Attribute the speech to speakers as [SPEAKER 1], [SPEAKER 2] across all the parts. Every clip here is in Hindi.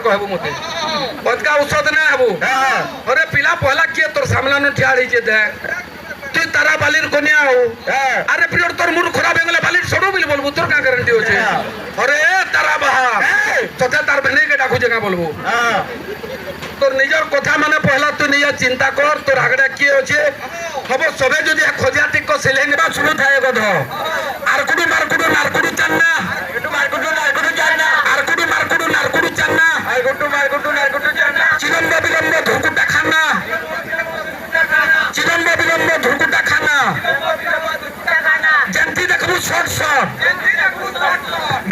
[SPEAKER 1] कहबू मते बदका औषध ना हबू अरे पिला पहला किए तोर सामना न ठिया रही दे तू तारा बालिर कोनिया हो अरे पिरियड तोर मुंड खराब हेगले बालिर सडो बिल बोलबू तोर का गारंटी होचे अरे तारा बाहा तोते तार बने के डाकू जगह बोलबू তোর নিজের কথা মানে পহলা তুই নিজে চিন্তা কর তোর আগড়া কি আছে হব সবে যদি খোঁজা টিক সেলে নেবা শুরু থাকে গধ আরকুডু মারকুডু নারকুডু চান না একটু মারকুডু নারকুডু চান না আরকুডু মারকুডু নারকুডু চান না আইগুডু মারকুডু নারকুডু চান না চিরম্ব বিলম্ব ধুকুটা খানা চিরম্ব বিলম্ব ধুকুটা খানা যেমতি দেখবু শর্ট শর্ট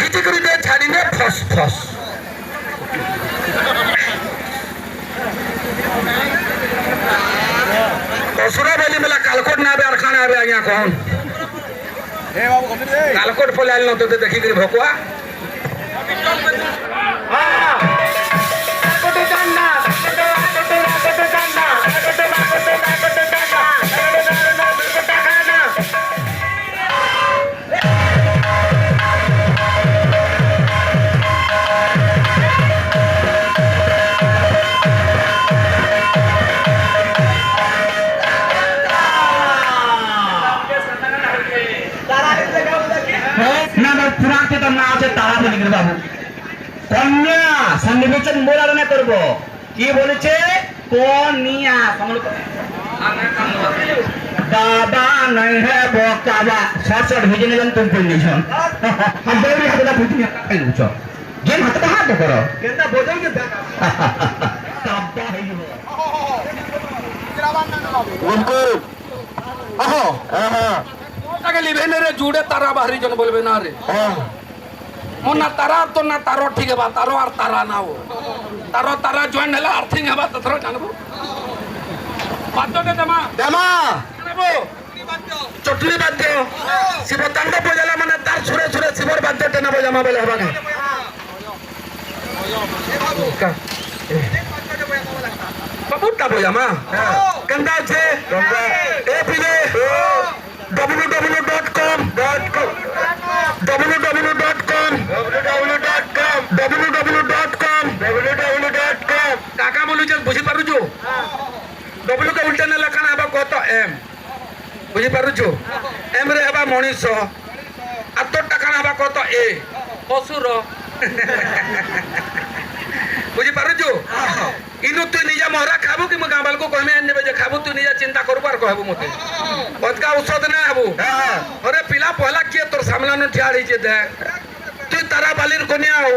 [SPEAKER 1] গিটি করে দে ছাড়িনে ফস ফস असुरा बोली मला कालकोट ना आर खाना आवे आज्ञा कौन कालकोट पले आल नतो ते देखी करी भोकवा বাবু কন্যা সন্নিবেচন মোরারণা করব কি বলেছে কন্যা বাবা নাই হে বকাবা সরসর ভিজে নেবেন তুমি কইনিছন হাত দৌড়ি হাতটা ফুটি খাই লুছ যেন হাতটা হাত করো কেনটা বোঝাই কে কাব্বা হইব উनको আহো তাকে লিবেনে রে জুড়ে তারা বাহারি জন বলবে না রে ना तारा तो ना तारो ठीक है तारो और तारा ना हो तारो तारा जॉइन है अर्थिंग है तो थोड़ा जानबो बात दे दमा दमा जानबो चटली बात दे शिव तांडव बजाला माने तार छुरे छुरे शिवर बात दे ना बजामा बोले हबा ना का कबूता बजामा कंदा छे ए पिले www.com কাকা বলুছ বুঝি পারুছ ডব্লু কে উল্টা না লেখা হবা কত এম বুঝি পারুছ এম রে হবা মଣିষ আর তোর টাকা হবা কত এ অসুর বুঝি পারুছ ইনু তুই নিজে মহরা খাবু কি গাঁ বালকু কহমে আনবে যে খাবু তুই নিজে চিন্তা করবু আর কহবু মতে বদকা ঔষধ না হবু अरे पिला पहला किए तोर सामना न ठिया रही दे तू तारा बालिर कोनिया हो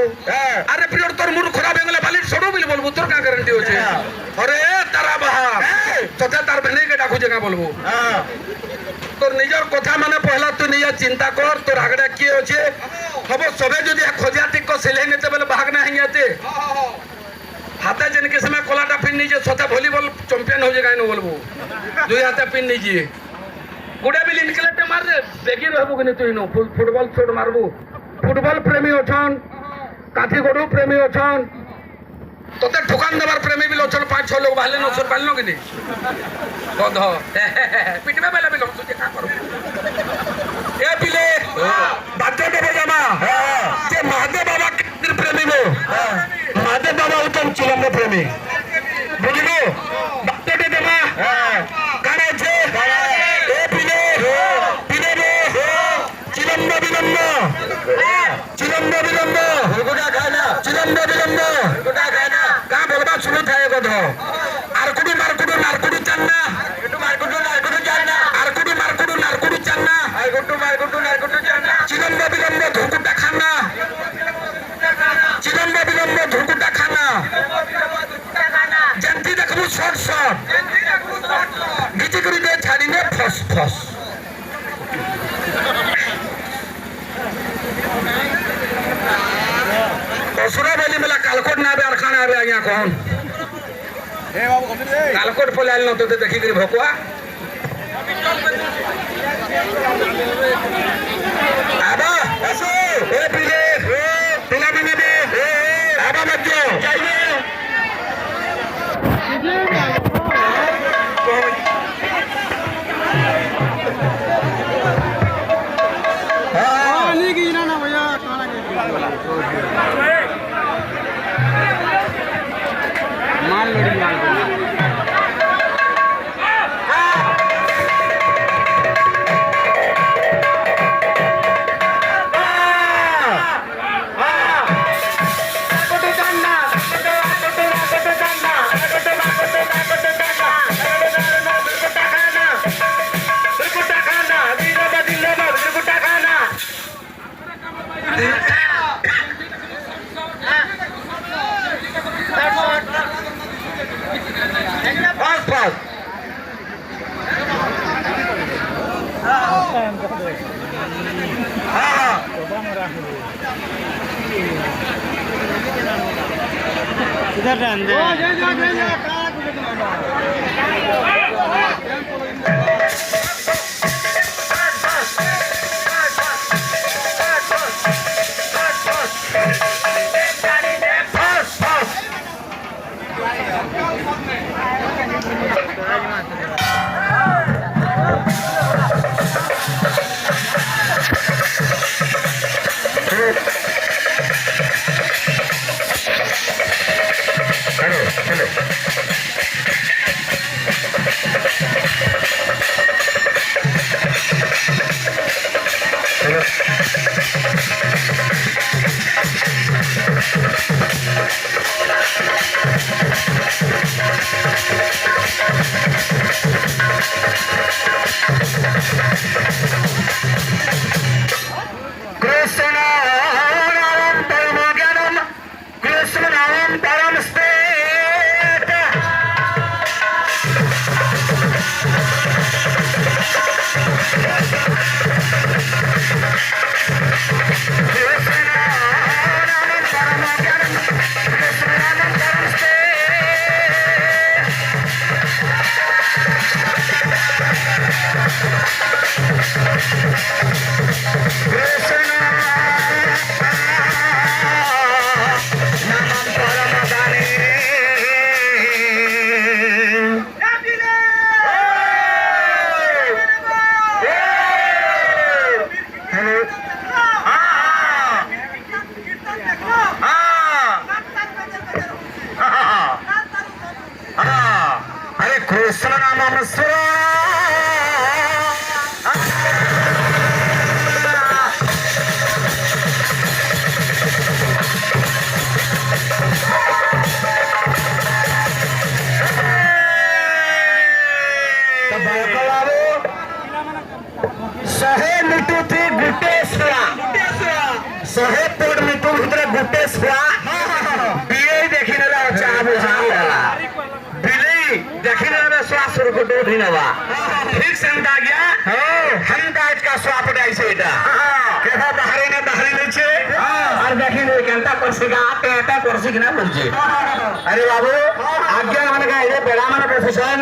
[SPEAKER 1] अरे पिरियड तोर मुंड खराब हेगले बालिर सडो बिल बोलबू तोर का गारंटी होचे अरे तारा बाहा तोते तार बने के डाकू जगह बोलबू তোর নিজের কথা মানে পহলা তুই নিজে চিন্তা কর তোর আগড়া কি আছে হব সবে যদি খোঁজা টিক সেলে নিতে বলে ভাগ না হিয়াতে हाथे जन के समय कोलाटा पिन नीजिए सोचा वॉलीबॉल चैंपियन हो जाएगा बोलबू दुई हाथे पिन नीजिए गुड़े भी निकलते मार दे बेगी रहबू कि तुई नो फुटबॉल शॉट मारबू फुटबॉल प्रेमी अछन काठी गोडू प्रेमी अछन तोते ठुकान देवार प्रेमी भी अछन 5-6 लोग बाहले न सर पालनो कि गध पिटबे बेला भी तुझे का करू ए पिले बाते देबे जमा जे महादेव बाबा के प्रेमी हो महादेव बाबा उत्तम चिलम्ब प्रेमी बुझलो बाते देबा काने छे ए पिले पिले रे चिलम्ब विलम्ब चिलम्ब विलम्ब गुडा खाना चिलम्ब विलम्ब गुडा खाना का बोलबा सुनु थाए गध आरकुडु मारकुडु नारकुडु चान्ना एकटु मारकुडु नारकुडु चान्ना आरकुडु मारकुडु नारकुडु चान्ना आइगुडु मारकुडु नारकुडु चान्ना चिलम्ब विलम्ब धुकुटा खाना चिलम्ब विलम्ब धुकुटा खाना जेमती देखबू शॉर्ट शॉर्ट गीची करी दे छाड़ीने फस फस असुरा बोली मला कालकोट ना आवे आर खाना आवे आज्ञा कौन कालकोट पले आल नतो ते देखी करी भोकवा आबा असो ए पिले पिला बने दे आबा मत जो चाहिए
[SPEAKER 2] कृष्ण नाम शहे मिटू थी गुटे शहे पोट मिटू भितर गुटे बिले देखी ना देखी ना श्वास उठी नवा ठीक से गया हम काज का स्वाप ऐसा केहा बाहरी ना बाहरी नीचे और देखी नहीं केंता करसिगा पेटा करसिगना बोलछे अरे बाबू आज्ञा माने का ये बेड़ा माने प्रोफेशन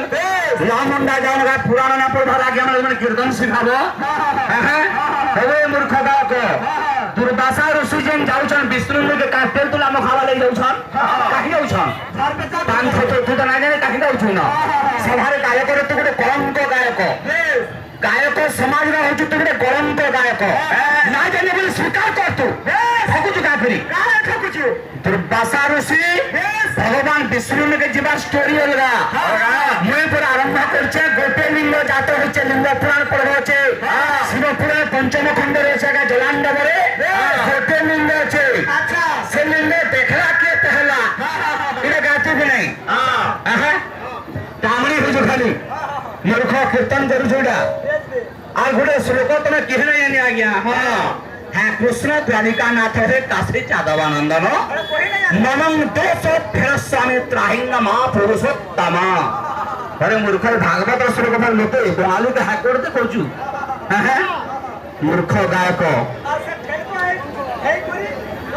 [SPEAKER 2] रामंडा जान का पुराना ना पढ़ा आज्ञा माने कीर्तन सिखाबो हे मूर्ख गायक दुर्वासा ऋषि जेन जाउछन विष्णु के काटेल तुला मखावा ले जाउछन काकी जाउछन पान खेतो तू तो ना जाने काकी जाउछु ना सभारे गायक रे तू गोटे कलंक गायक गायक समाज में होछु तू गोटे कलंक गायक ना जाने बोले स्वीकार कर तू ठकुछु का फिरी ठकुछु दुर्वासा ऋषि भगवान विष्णु के जीवा स्टोरी होगा मुई पर आरंभ करछे गोटे लिंग जात होचे लिंग पुराण पढ़बोचे शिव पुराण पंचम खंड रे सगा जलांडव रे गोटे लिंग छे अच्छा से लिंग देखला के पहला इने गाती भी नहीं हां कामणी हो जो खाली मूर्ख कीर्तन करू जोडा आ गोटे श्लोक तने केहने नहीं आ गया हां है कृष्ण द्वारिका नाथ रे काशी चादवानंदन नमं दोष फेरस्वामी त्राहिंग महापुरुषोत्तम अरे मूर्ख भागवत श्लोक पर लोके बंगाली के हाकोड़ दे कोचू हैं मूर्ख गायक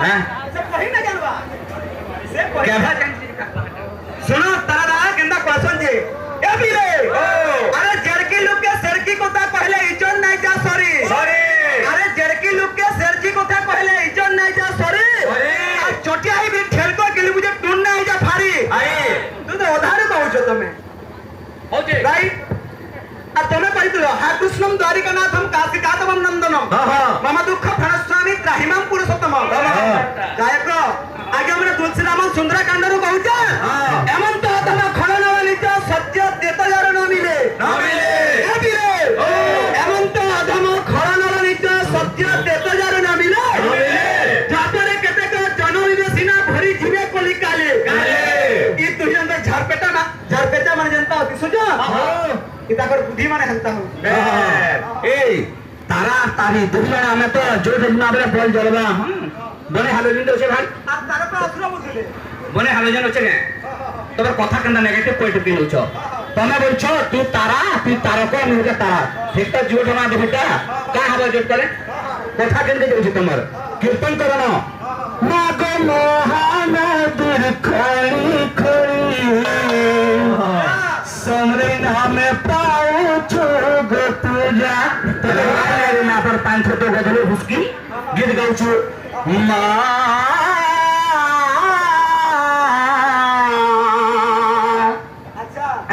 [SPEAKER 2] हैं सुनो तारा केंदा क्वेश्चन जे ए बिले अरे जड़की लोग के सरकी कोता पहले इज्जत नहीं जा सॉरी अरे जड़की लोग के सरकी कोता पहले इज्जत नहीं जा सॉरी आ छोटिया ही भी खेल को के लिए मुझे टून नहीं जा फारी अरे तू तो उधार कहू तमे ओके राइट आ तमे कहितलो हा कृष्णम द्वारिकानाथम काशी कादवम नंदनम मम दुख फणस्वामी त्राहिमाम पुरुषोत्तम गायक आगे हमरे तुलसी रामन सुंदर कांडरू कहूचा एमन तो तमे खड़न वाली तो सत्य देत जार न मिले ए बिले एमन तो अधम खड़न वाली तो सत्य देत जार न मिले जातरे केते को जनोई रे सिना भरी जीवे कोली काले ई तु जंत झारपेटा माने जनता होती सुजो इताकर बुद्धि माने हंता हो ए तारा तारी दुनिया में तो जो दिन बरे बोल जलबा बने हालोजन दे भाई आ तारा पर असुर बुझले बने हालोजन होचे ने तोर कथा केंदा नेगेटिव पॉइंट ऑफ व्यू छ तमे बोलछो तू तारा तू तारक मुके तारा ठीक तो झूठ ना बेटा জোট করে কথা কেন যাচ্ছে তোমার কীর্তন করো না মাগ মহানদীর খড়ি খড়ি সমরে নামে পাউছো গো পূজা তোরে না পর পাঁচ ছোট গজলে হুসকি গীত গাউছো মা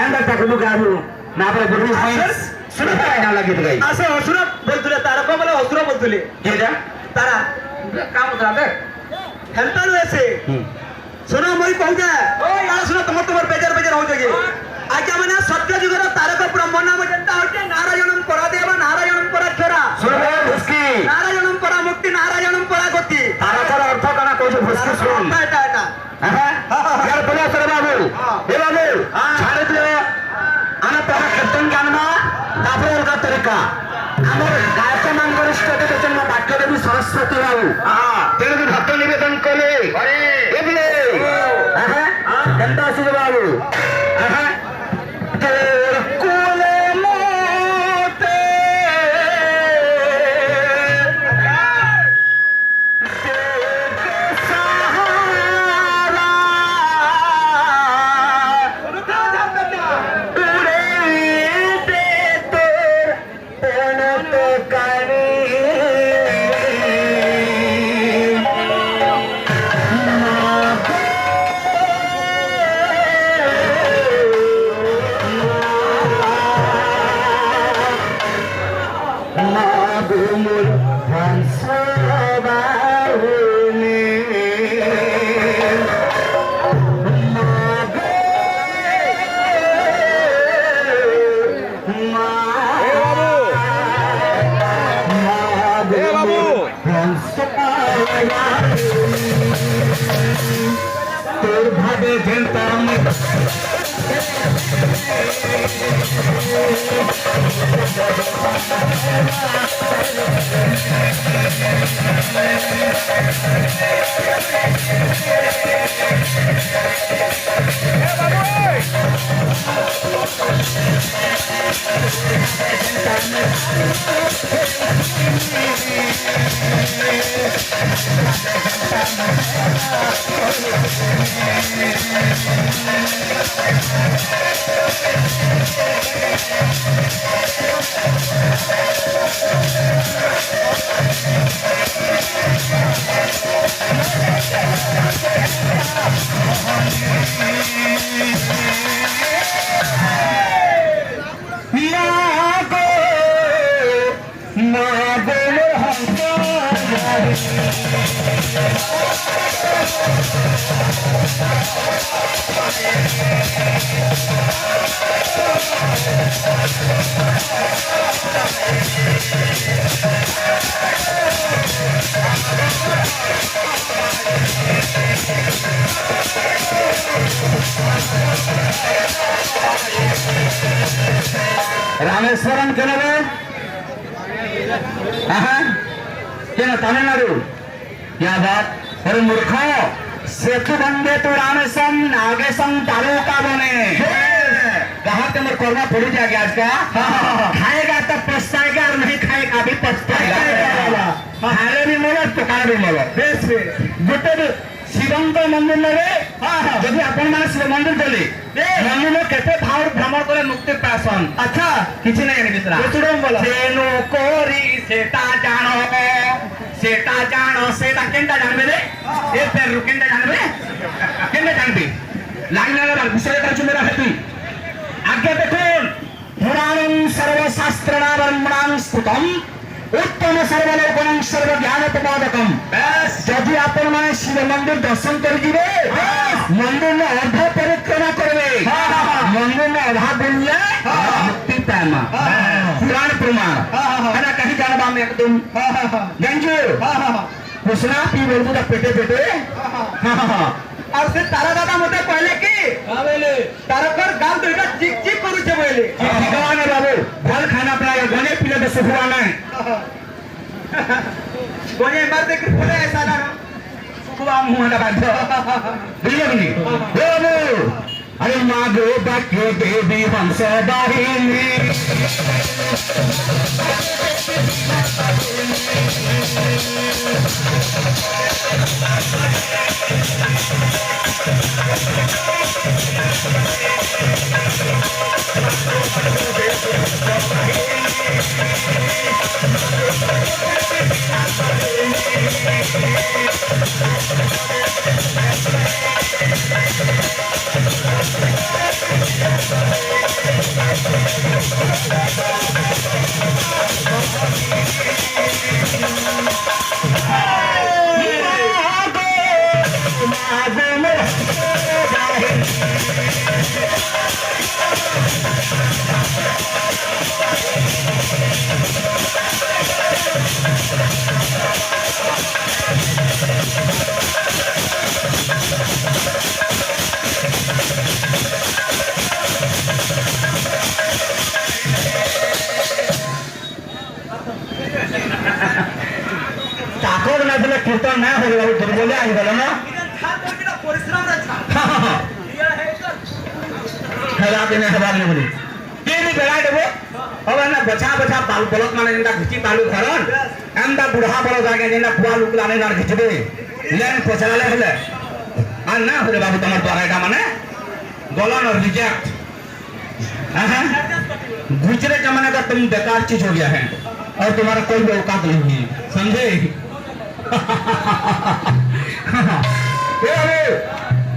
[SPEAKER 2] এন্ডা তাকলু গাবু না পরে বলি শুনে না লাগে তো গাই
[SPEAKER 3] আসে অসুর বলতুলে তারা কো বলে অসুর বলতুলে
[SPEAKER 2] কেডা
[SPEAKER 3] তারা
[SPEAKER 2] কাম করা
[SPEAKER 3] হেলতা রয়েছে শোনো মই কহুদা ওই আর শোনো তোমার বেজার বেজার হই যাগে আজ মানে সত্য যুগের তারক ব্রহ্ম নাম যেটা হচ্ছে নারায়ণম পরাদেব নারায়ণম পরাক্ষরা
[SPEAKER 2] শুনে হুসকি
[SPEAKER 3] নারায়ণম পরা মুক্তি নারায়ণম পরা গতি
[SPEAKER 2] তার অর্থ কানা কইছো হুসকি শুন
[SPEAKER 3] এটা এটা
[SPEAKER 2] হ্যাঁ यार बोला सर बाबू ए बाबू ছাড়ে দিও আমরা তো কীর্তন গান না তারপরে ওর তরিকা আমার গায়ক মঙ্গলিষ্ট জন্য বাক্য দেবী সরস্বতী বাবু তেরে ভক্ত নিবেদন করলে আরে এগুলো হ্যাঁ কেনটা আসছে বাবু হ্যাঁ তোর কোলে মোতে তোর ভাবে খেলতাম रामेश्वरम के नबे क्या तमिलनाडु क्या बात अरे मूर्ख सेतु बंदे तो रामेश्वरम नागेशम तालुका बने कहाँ ते मोर कोरोना पड़ी जाएगा आज का खाएगा तो पछताएगा और नहीं खाएगा भी पछताएगा हारे भी मोलो टोका भी मोलो बेस गोटे शिवंक मंदिर रे जदि आपण माने शिव मंदिर चली मंदिर में केते भाव भ्रमण करे मुक्ति पासन अच्छा किछि नै एनी मित्रा सुडम बोला सेनो कोरी सेटा जानो सेटा केनटा जानबे रे ए पेर रुकेनटा जानबे केनटा जानबे लागना रे विषय करछु मेरा हेतु आगे देखुन पुराणं सर्वशास्त्रना ब्रह्मणां स्तुतम उत्तम सर्वलोकनं सर्व ज्ञानोपपादकम जदि आपण माने शिव मंदिर दर्शन कर जिवे मंदिर में अर्ध परिक्रमा करबे मंदिर में आधा बुलले मुक्ति पामा पुराण प्रमाण एना कहीं जानबा में एकदम गंजू कुसना पी बोलबो त पेटे पेटे और से तारा दादा मते पहले की बोले तारा कर गाल तो एटा चिक चिक करू छे बोले भगवान बाबू फल खाना पड़ेगा गने पीले तो सुखवा नहीं गने मार दे के बोले ऐसा ना सुखवा मुंह ना बांध बुझिए नहीं बाबू अरे मागो बाक्यो देवी हंस दाहिनी চাকর না দিলে কীর্তন না হয়ে গেল দুর্বলে আই গেল না হেলা দিনে হেবার নি বলি কেনি বেড়াই দেবো হবে না বছা বছা পাল বলত মানে যেটা ঘিচি পালু ঘরন এমটা বুড়া বড় জায়গায় যেটা পুয়া লুক লানে না ঘিচবে লেন পচালে হলে আর না হলে বাবু তোমার দ্বারা এটা মানে गलन और रिजेक्ट गुजरे जमाने का तुम बेकार चीज हो गया है और तुम्हारा कोई भी औकात नहीं है समझे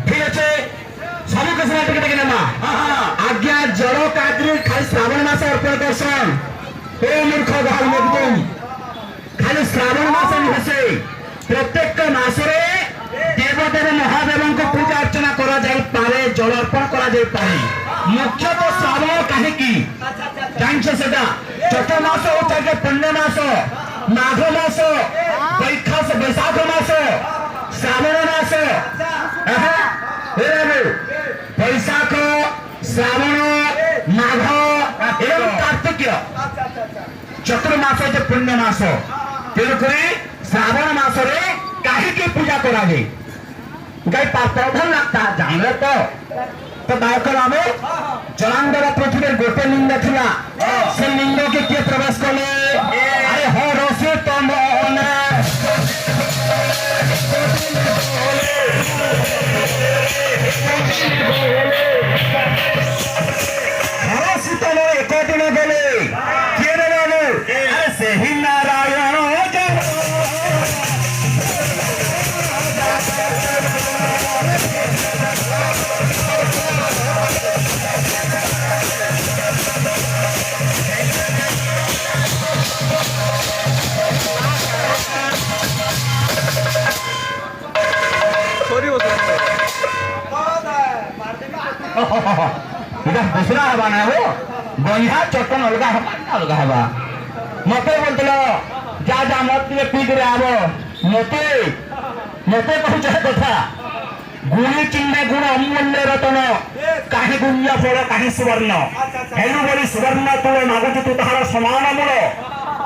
[SPEAKER 2] ठीक है सबू के समय टिके टिके ना आज्ञा जड़ो काद्री खाली श्रावण मास अर्पण करसन हे मूर्ख गाल में तुम खाली श्रावण मास निहसे प्रत्येक मास रे देवदेव महादेव को पूजा अर्चना करा जाई पारे जल अर्पण करा जाई पारे मुख्यतः श्रावण काहे की जानछे सेटा चैत्र मास होता है पुण्य मास माघ मास बैशाख मास श्रावण मास बैशाख श्रावण माघ एवं कार्तिक चैत्र मास जो पुण्य मास तेणुकरी श्रावण मास रे काहे की पूजा करा गई गाय प्रधान लगता जानले तो बायकर आमे जलांधर पृथ्वी गोटे लिंग थिला से लिंग के किए प्रवेश कले अरे हो रसे तम ओने रसे तम एक दिन गले किए रे अरे से ही नारायण এটা দুসরা হবা না হো গইহা চটন অলগা হবা না অলগা হবা মতে বলতলো যা যা মত দিয়ে পি করে আবো মতে মতে পৌঁছে কথা গুণী চিহ্নে গুণ অমূল্য রতন কাহি গুণ্য ফল কাহি সুবর্ণ হেলু বলি সুবর্ণ তুলে মাগুচু তু তাহার সমান মূল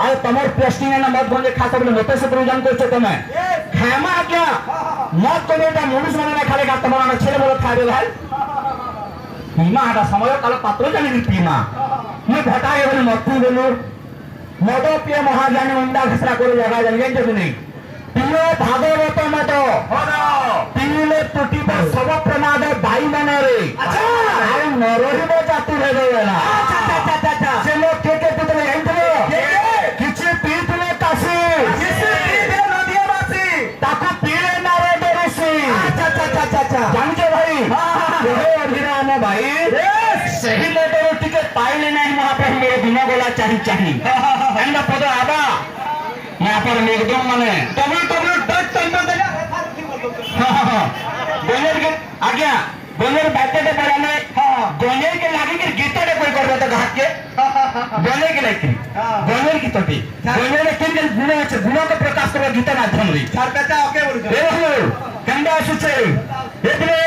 [SPEAKER 2] আর তোমার পোস্টিং না মত গঞ্জে খাতা বলে মতে সে প্রয়োজন করছো তুমি ক্ষমা আজ্ঞা মত তুমি এটা মনুষ মানে না খালে গাত তোমার ছেলে বলে খাইবে ভাই পিমা এটা সময় কাল পাত্র জানি পিমা ମୁଁ ଘଟା ହେଇଗଲି ମତୁ ଗଲୁ ମଦ ପିଏ ମହାଜ୍ଞାନୀ ଅଣ୍ଡା ଘିସରା করে ଜାଗା ଜାଣିଛ କି ନାଇଁ ପିଓ ଭାଗବତ ମଦ ପିଇଲେ ତୁଟିବ ସବ ପ୍ରମାଦ ବାୟୁ ମନରେ ଆଉ ନ ରହିବ ଜାତି ହେଇଗଲା ସେ ଲୋକ କିଏ କିଏ ତୁମେ ଜାଣିଥିବ କିଛି ପିଇଥିଲେ କାଶୀ ତାକୁ ପିଇଲେ ନାରଦ ଋଷି ଜାଣିଛ ଭାଇ ଅଭିରାମ ଭାଇ ସେହି ମଦରୁ ଟିକେ ପାଇଲେ ନାହିଁ ମହାପ୍ରଭୁ ମୋର ଦିନ ଗଲା ଚାହିଁ ଚାହିଁ ଏନ୍ତା ପଦ ଆବା यहाँ पर एकदम माने गनेर के आज्ञा गनेर बैठे के पराने गनेर के लागे के गीत रे कोई करबे तो घाट के गनेर के लागे गनेर की तोटी गनेर के किन गुण আছে गुण के प्रकाश करबे गीत माध्यम रे चार पेटा ओके बोलु कंडा आसुचे एतले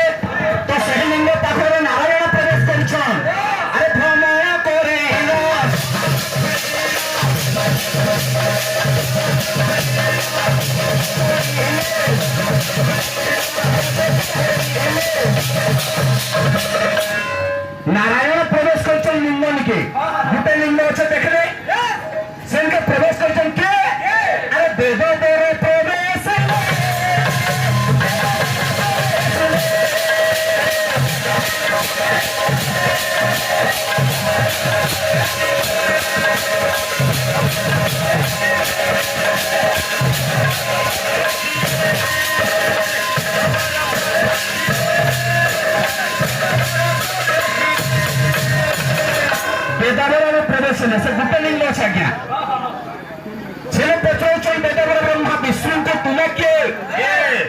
[SPEAKER 2] तो सही लिंग पाखरे नारायण प्रवेश करछन अरे भ्रमण करे नारायण प्रवेश करछन लिंगन के गोटे लिंग अच्छे देखले सेन के प्रवेश करछन के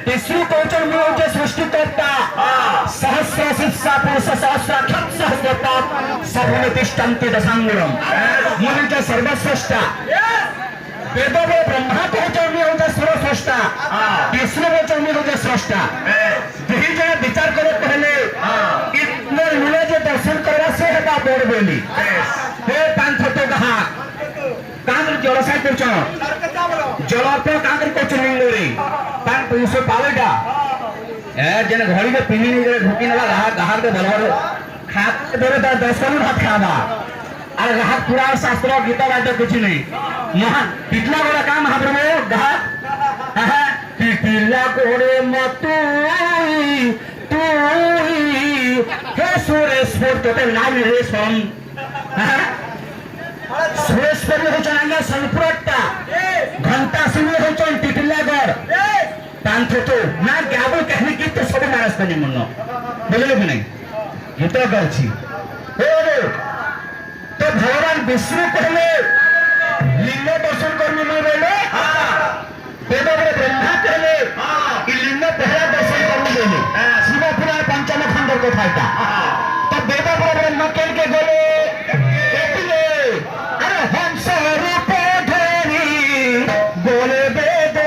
[SPEAKER 2] विष्णु कौचन में होचे सृष्टिकर्ता सहस्र शिक्षा पुरुष सहस्राक्षर सहस्रता सर्वमे तिष्ठन्ति दशांगुरम मुनिचे सर्वश्रेष्ठ वेद में ब्रह्मा कौचन में होचे सर्वश्रेष्ठ विष्णु कौचन में होचे श्रेष्ठ यही जन विचार करे पहले इतने मिले जो दर्शन करवा से हेता बोल बोली हे पांच तो कहा कांग्र जलसाय करछ जलप कांग्र कोच लिंगरी पान पैसे पावेटा ए जने घड़ी के पिनी ने ढुकी नला गहार के बलबर खात धरे 10 करोड़ हाथ खावा अरे हाथ पूरा शास्त्र गीता वाद्य कुछ नहीं यहाँ कितना बड़ा काम हाथ में गहा पिला कोड़े मतुई तुई हे सुरेश तो नाम रे सोम सुरेश्वरी होचन आज्ञा संपुरट्टा घंटा सिंह होचन टिटिलागढ़ पांच तो ना गाबो कहनी की तो सब मारस बने मन बुझले कि नहीं गीत गाउछी हो तो भगवान विष्णु कहले लिंग दर्शन करने में बोले वेद में ब्रह्मा कहले कि लिंग पहला दर्शन करने बोले शिव पुराण पंचम खंड को फायदा तो वेद में ब्रह्मा के बोले हंस रूप धरी बोले वेद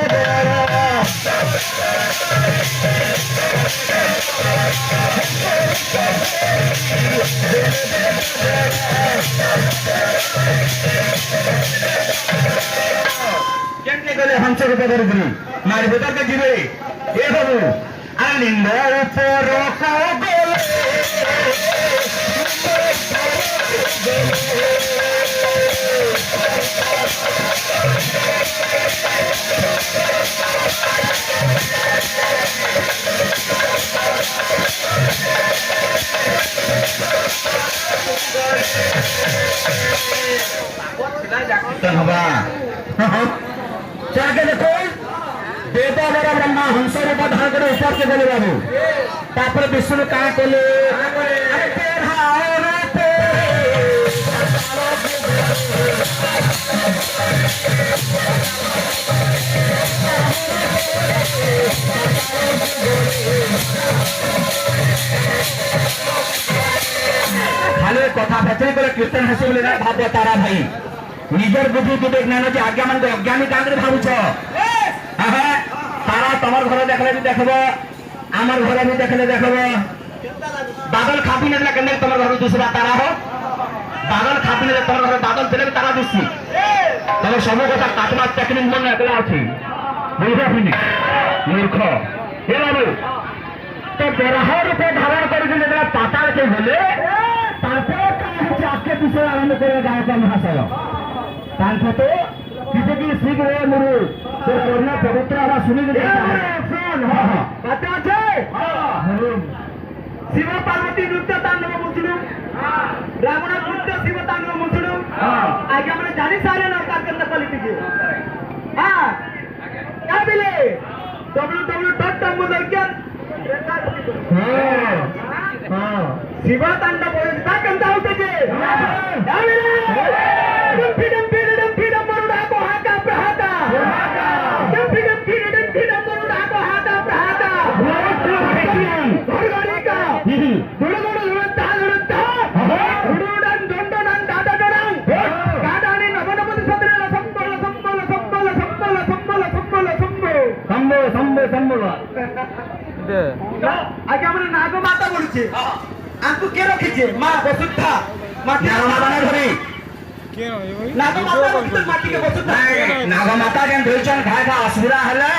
[SPEAKER 2] केमने गले हंस रूप धरी मार बेटा के जीवे ए बाबू आलिंग ऊपर को बोले जाके देखो बेटा बड़ा ब्रह्मा हंस रूप धारण करे ऊपर के बोले बाबू तापर विष्णु कहा कोले खाली कथा फेचरी करे कीर्तन हसी बोले ना भाव तारा भाई निजर बुद्धि बुद्धि ज्ञान जे आज्ञा मान अज्ञानी कांग्रे भावुछ तारा तमर घर देखले भी देखबो आमर घर भी देखले देखबो बादल खापी नेला केने तमर घर दूसरा तारा हो बादल खापी ने तमर घर बादल देले तारा दिसि तमर सब कथा काटमा टेक्निक मन एकला अछि बुझा फिनी मूर्ख हे बाबू तो बेरहा रूपे धारण कर जेला पाताल के बोले तारपे काहे आपके पीछे आरंभ करे गाय का महाशय तांथ तो किसी की सीख रहे मुरु तो करना पवित्र आवा सुनी दे सुन हां बात আছে शिव पार्वती नृत्य तांडव मुसलु रावण नृत्य शिव तांडव मुसलु आगे हमने जानी सारे ना का करना क्वालिटी के हां क्या बिले www.tamudalkyan हां शिव तांडव बोलता कंता होते के क्या बिले आगे हमने नाग माता बोलुचे आंकु के रखिचे मां बसुद्धा माटी नाग धरी नाग माता रखिचे माटी के बसुद्धा नाग माता के धोइचन खाए का असुरा हले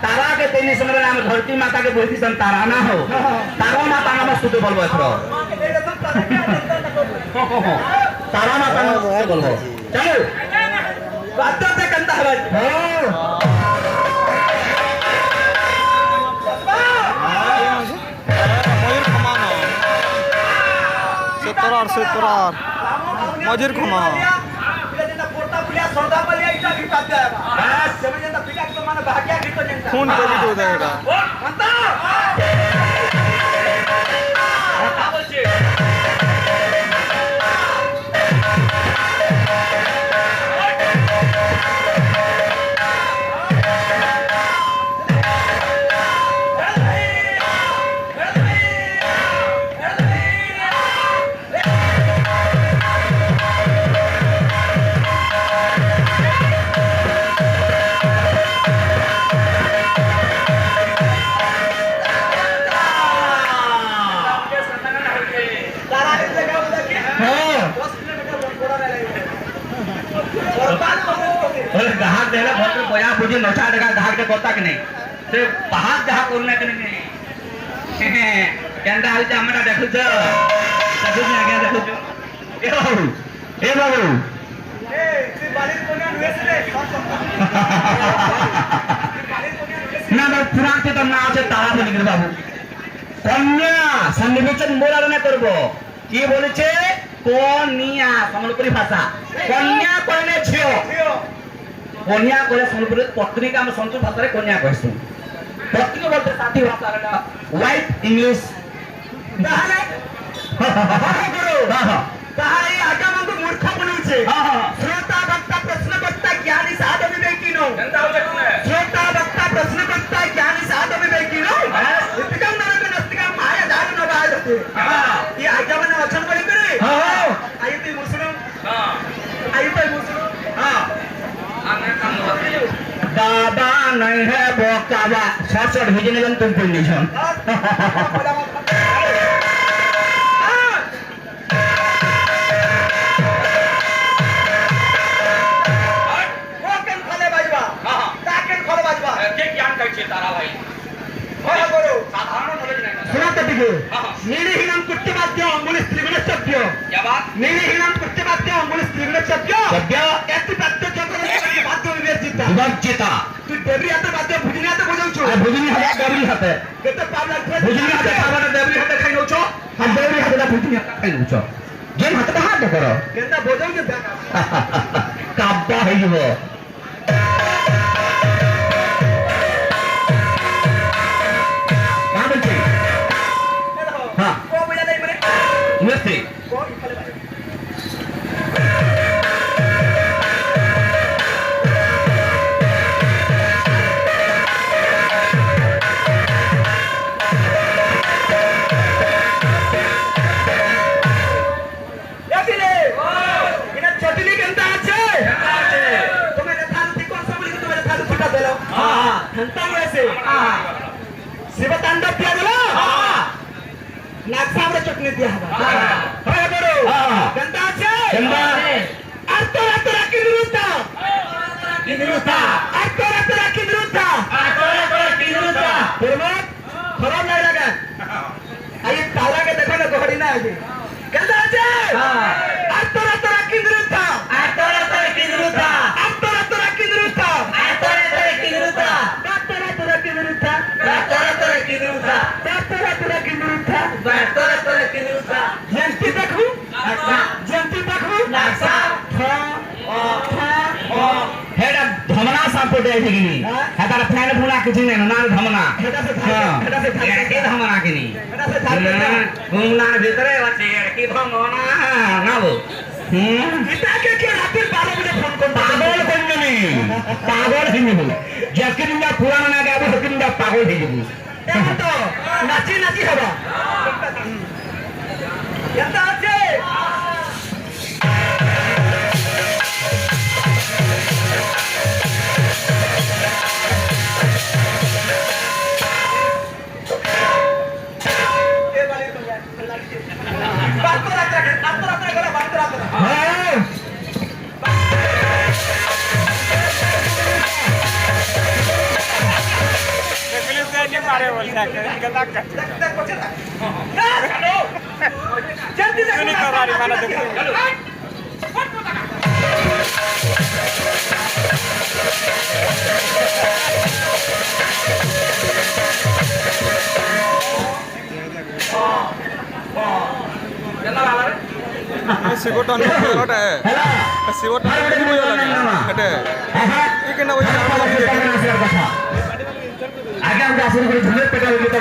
[SPEAKER 2] तारा के तेनी समय नाम धरती माता के बोलती सन तारा ना हो तारा माता नाम स्तुति बोलबो एथरो तारा माता नाम बोलबो चलो बात से कंता हवे
[SPEAKER 4] Seterar Majir Khama Khun bagi do dega
[SPEAKER 2] ঘরে বয়া বুঝি নচা দেখা ঘাটে কথা কি নাই সে বাহার যাহা করলে কি নাই কেনটা হইছে আমরা দেখুছ আজ্ঞা দেখুছ এ বাবু না না পুরাতে তো না আছে তারা বলি বাবু কন্যা সন্নিবেচন মোলারণা করব কি বলেছে কন্যা সম্বলপুরী ভাষা কন্যা কইলে ঝিও কন্যা কইলে সম্বলপুরী পত্নীকে আমরা সংস্কৃত ভাষারে কন্যা কইছু পত্নী বলতে সাথী ভাষা এটা ওয়াইফ ইংলিশ
[SPEAKER 3] তাহলে তাহলে এই আগামন্ত মূর্খ বলছে শ্রোতা বক্তা প্রশ্নকর্তা জ্ঞানী সাধু বিবেকী নো শ্রোতা বক্তা প্রশ্নকর্তা জ্ঞানী সাধু বিবেকী নো ইতিকাম নরক নস্তিকাম মায়া দান ন বাজতে এই আগামনে वचन বলি করে আই তুই মুসলমান আই তুই মুসলমান
[SPEAKER 2] दादा नहीं है बोकावा शॉर्ट भेजने जन तुम कंडीशन
[SPEAKER 3] निर्हीनम कुट्टवाद्य अंगुलिस त्रिगुण सत्य निर्हीनम कुट्टवाद्य अंगुलिस त्रिगुण सत्य एति बाद्य जगत बाद्य विवर्जिता
[SPEAKER 2] विवर्जिता
[SPEAKER 3] तू देवरी हाते बाद्य भुजनी हाते बजाउछु
[SPEAKER 2] आ भुजनी हाते देवरी हाते
[SPEAKER 3] केते पाप लागथे
[SPEAKER 2] भुजनी हाते पावना देवरी हाते खाइ नउछो आ देवरी हाते भुजनी हाते खाइ नउछो जेन हाते हात करो
[SPEAKER 3] केता बजाउ के
[SPEAKER 2] काब्बा है जीवो हाँ
[SPEAKER 3] को बजा दे मरे
[SPEAKER 2] नमस्ते
[SPEAKER 3] को इफले बाजे यातिले इना चटनी केनता আছে তুমি না থানতি কোন সবলি তুমি না থানতি ফুটা দেলো हां हंता वैसे हां शिव तांडव किया देलो हां नागसावरे चटनी दिया हवा हां करो हां केनता আছে
[SPEAKER 2] केनता
[SPEAKER 3] अर्थ रात राखी निरुता अर्थ रात राखी निरुता परमत खराब नहीं लगा आई ताला के देखो ना घड़ी ना आगे केनता আছে हां अर्थ रात राखी निरुता अर्थ रात राखी निरुता अर्थ रात राखी निरुता अर्थ रात राखी निरुता अर्थ रात राखी निरुता अर्थ रात राखी निरुता अर्थ रात राखी निरुता अर्थ रात राखी निरुता जंती देखू जंती देखू नासा
[SPEAKER 2] हेडा धमना सापोटे है किनी हेडा फैन फुला किछि नै ना धमना हां के धमना किनी घुमना भितरे আছে কি ধমনা না বো
[SPEAKER 3] इताके के रातिर 12 बजे फोन कर
[SPEAKER 2] पागल কইনি পাগল হিনি যকিনটা পুরানা না গাবো হকিনটা পাগল হই যাবো
[SPEAKER 3] এখন তো নাচি নাচি হবা কেনতা আছে
[SPEAKER 4] मारे बोलते हैं गदा का
[SPEAKER 3] जल्दी से
[SPEAKER 4] नहीं कर रही माना देखो सिगोटन रोटा है सिगोटन कितनी बोझ लगे हटे ये कितना बोझ आगे
[SPEAKER 2] आगे हम जा शुरू करें झुले पेटा लगे तो